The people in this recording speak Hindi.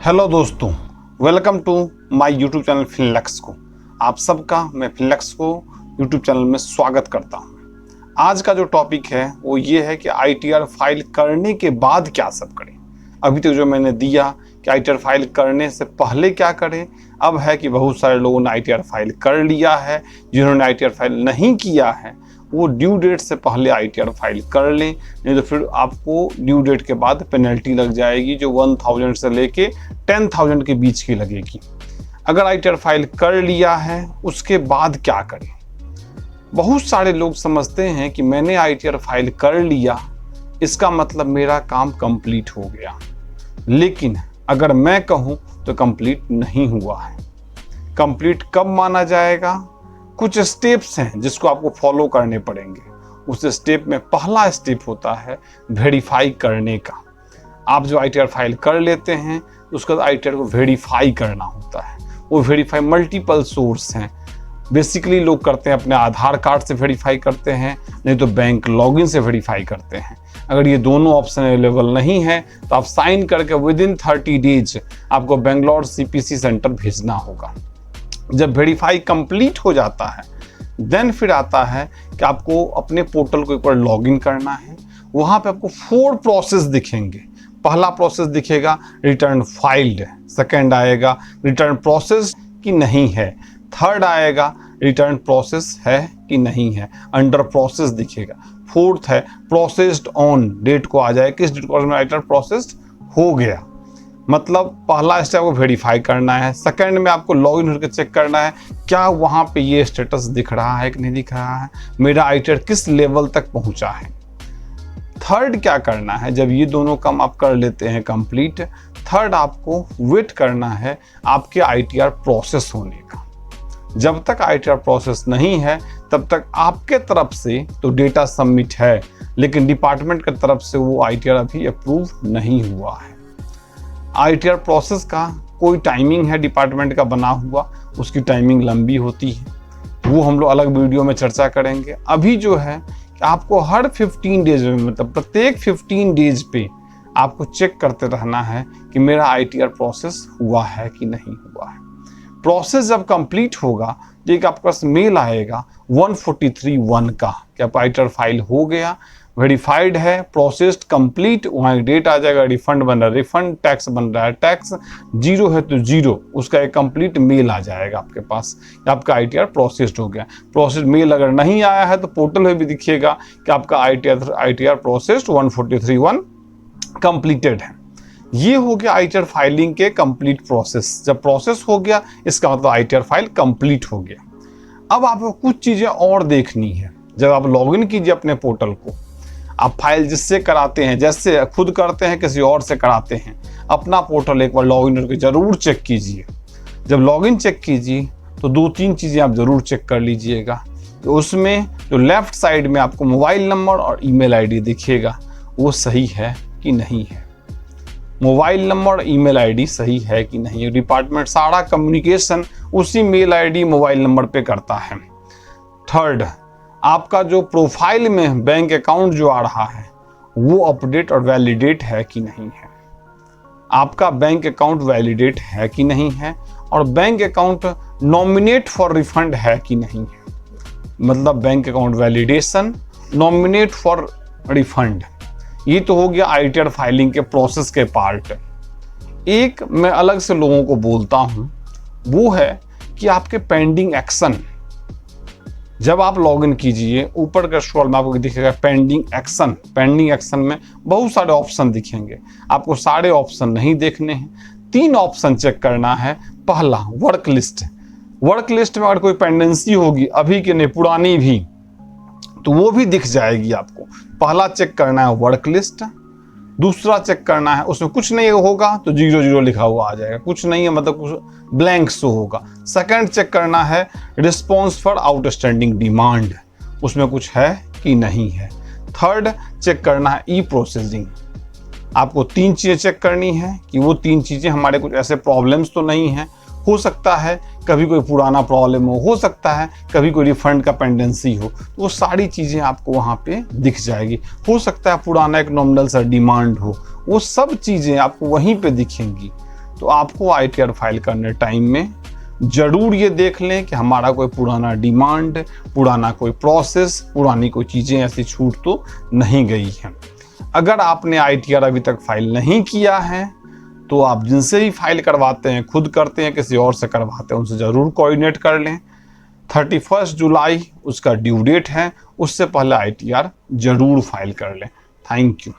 हेलो दोस्तों, welcome to my YouTube channel फिनलेक्स को। आप सबका मैं फिनलेक्स को यूट्यूब चैनल में स्वागत करता हूं। आज का जो टॉपिक है वो ये है कि आईटीआर फाइल करने के बाद क्या सब करें। अभी तक जो मैंने दिया कि आईटीआर फाइल करने से पहले क्या करें, अब है कि बहुत सारे लोगों ने आईटीआर फाइल कर लिया है। जिन्होंने आईटीआर फाइल नहीं किया है वो ड्यू डेट से पहले आईटीआर फाइल कर लें, नहीं तो फिर आपको ड्यू डेट के बाद पेनल्टी लग जाएगी जो 1000 से लेके 10,000 के बीच की लगेगी। अगर आईटीआर फाइल कर लिया है उसके बाद क्या करें। बहुत सारे लोग समझते हैं कि मैंने आईटीआर फाइल कर लिया इसका मतलब मेरा काम कंप्लीट हो गया, लेकिन अगर मैं कहूं तो कंप्लीट नहीं हुआ है। कंप्लीट कब माना जाएगा? कुछ स्टेप्स हैं जिसको आपको फॉलो करने पड़ेंगे। उस स्टेप में पहला स्टेप होता है वेरीफाई करने का। आप जो आईटीआर फाइल कर लेते हैं उसका आईटीआर को वेरीफाई करना होता है। वो वेरीफाई मल्टीपल सोर्स हैं। बेसिकली लोग करते हैं अपने आधार कार्ड से वेरीफाई करते हैं, नहीं तो बैंक लॉगिन से वेरीफाई करते हैं। अगर ये दोनों ऑप्शन अवेलेबल नहीं है तो आप साइन करके विदिन 30 डेज आपको बेंगलोर सीपीसी सेंटर भेजना होगा। जब वेरीफाई कंप्लीट हो जाता है देन फिर आता है कि आपको अपने पोर्टल को एक बार लॉगिन करना है। वहाँ पे आपको 4 प्रोसेस दिखेंगे। पहला प्रोसेस दिखेगा रिटर्न फाइल्ड, सेकंड आएगा रिटर्न प्रोसेस कि नहीं है, थर्ड आएगा रिटर्न प्रोसेस है कि नहीं है, अंडर प्रोसेस दिखेगा, फोर्थ है प्रोसेस्ड ऑन, डेट को आ जाए किस डेट को रिटर्न प्रोसेस्ड हो गया। मतलब पहला स्टेप को वेरीफाई करना है, सेकंड में आपको लॉगिन होकर चेक करना है क्या वहाँ पे ये स्टेटस दिख रहा है कि नहीं दिख रहा है, मेरा आईटीआर किस लेवल तक पहुँचा है। थर्ड क्या करना है, जब ये दोनों काम आप कर लेते हैं कंप्लीट, थर्ड आपको वेट करना है आपके आईटीआर प्रोसेस होने का। जब तक आईटीआर प्रोसेस नहीं है तब तक आपके तरफ से तो डेटा सबमिट है, लेकिन डिपार्टमेंट की तरफ से वो आईटीआर अभी अप्रूव नहीं हुआ है। आईटीआर प्रोसेस का कोई टाइमिंग है डिपार्टमेंट का बना हुआ, उसकी टाइमिंग लंबी होती है, वो हम लोग अलग वीडियो में चर्चा करेंगे। अभी जो है कि आपको हर 15 डेज में, मतलब प्रत्येक 15 डेज पे आपको चेक करते रहना है कि मेरा आईटीआर प्रोसेस हुआ है कि नहीं हुआ है। प्रोसेस जब कंप्लीट होगा तो एक आपके पास मेल आएगा 143(1) का कि आपका आईटीआर फाइल हो गया, वेरीफाइड है, प्रोसेस्ड कंप्लीट, वहाँ एक डेट आ जाएगा, रिफंड बन रहा है रिफंड, टैक्स बन रहा है टैक्स, जीरो है तो जीरो, उसका एक कंप्लीट मेल आ जाएगा आपके पास, आपका आईटीआर प्रोसेस्ड हो गया। प्रोसेस्ड मेल अगर नहीं आया है तो पोर्टल में भी दिखिएगा कि आपका आईटीआर प्रोसेस्ड 143(1) कंप्लीटेड है। ये हो गया आईटीआर फाइलिंग के कंप्लीट प्रोसेस। जब प्रोसेस हो गया इसका मतलब आईटीआर फाइल कंप्लीट हो गया। अब आपको कुछ चीज़ें और देखनी है। जब आप लॉगिन कीजिए अपने पोर्टल को, आप फाइल जिससे कराते हैं, जैसे खुद करते हैं किसी और से कराते हैं, अपना पोर्टल एक बार लॉगिन करके जरूर चेक कीजिए। जब लॉगिन चेक कीजिए तो 2-3 चीज़ें आप जरूर चेक कर लीजिएगा। तो उसमें जो लेफ्ट साइड में आपको मोबाइल नंबर और ईमेल आईडी दिखेगा वो सही है कि नहीं है। मोबाइल नंबर और ईमेल आईडी सही है कि नहीं है। डिपार्टमेंट सारा कम्युनिकेशन उसी मेल आईडी मोबाइल नंबर पे करता है। थर्ड, आपका जो प्रोफाइल में बैंक अकाउंट जो आ रहा है वो अपडेट और वैलिडेट है कि नहीं है। आपका बैंक अकाउंट वैलिडेट है कि नहीं है, और bank account nominate for refund है कि नहीं है। मतलब bank account validation, nominate for refund, ये तो हो गया आईटीआर फाइलिंग के प्रोसेस के पार्ट। एक मैं अलग से लोगों को बोलता हूं, वो है कि आपके पेंडिंग एक्शन। जब आप लॉगिन कीजिए ऊपर का स्क्रॉल में आपको दिखेगा पेंडिंग एक्शन। पेंडिंग एक्शन में बहुत सारे ऑप्शन दिखेंगे, आपको सारे ऑप्शन नहीं देखने हैं। 3 ऑप्शन चेक करना है। पहला वर्क लिस्ट। वर्क लिस्ट में अगर कोई पेंडेंसी होगी अभी की नहीं पुरानी भी तो वो भी दिख जाएगी आपको। पहला चेक करना है वर्क लिस्ट। दूसरा चेक करना है उसमें कुछ नहीं होगा तो 0 लिखा हुआ आ जाएगा, कुछ नहीं है मतलब कुछ ब्लैंक शो होगा। सेकंड चेक करना है रिस्पॉन्स फॉर आउटस्टैंडिंग डिमांड, उसमें कुछ है कि नहीं है। थर्ड चेक करना है ई प्रोसेसिंग। आपको 3 चीज़ें चेक करनी है कि वो 3 चीज़ें हमारे कुछ ऐसे प्रॉब्लम्स तो नहीं है। हो सकता है कभी कोई पुराना प्रॉब्लम हो सकता है कभी कोई रिफंड का पेंडेंसी हो, तो वो सारी चीज़ें आपको वहाँ पे दिख जाएगी। हो सकता है पुराना एक नॉमिनल सा डिमांड हो, वो सब चीज़ें आपको वहीं पे दिखेंगी। तो आपको ITR फाइल करने टाइम में ज़रूर ये देख लें कि हमारा कोई पुराना डिमांड, पुराना कोई प्रोसेस, पुरानी कोई चीज़ें ऐसी छूट तो नहीं गई हैं। अगर आपने ITR अभी तक फाइल नहीं किया है तो आप जिनसे भी फाइल करवाते हैं, खुद करते हैं, किसी और से करवाते हैं, उनसे ज़रूर कोऑर्डिनेट कर लें। 31 जुलाई उसका ड्यू डेट है, उससे पहले ITR ज़रूर फाइल कर लें। Thank you.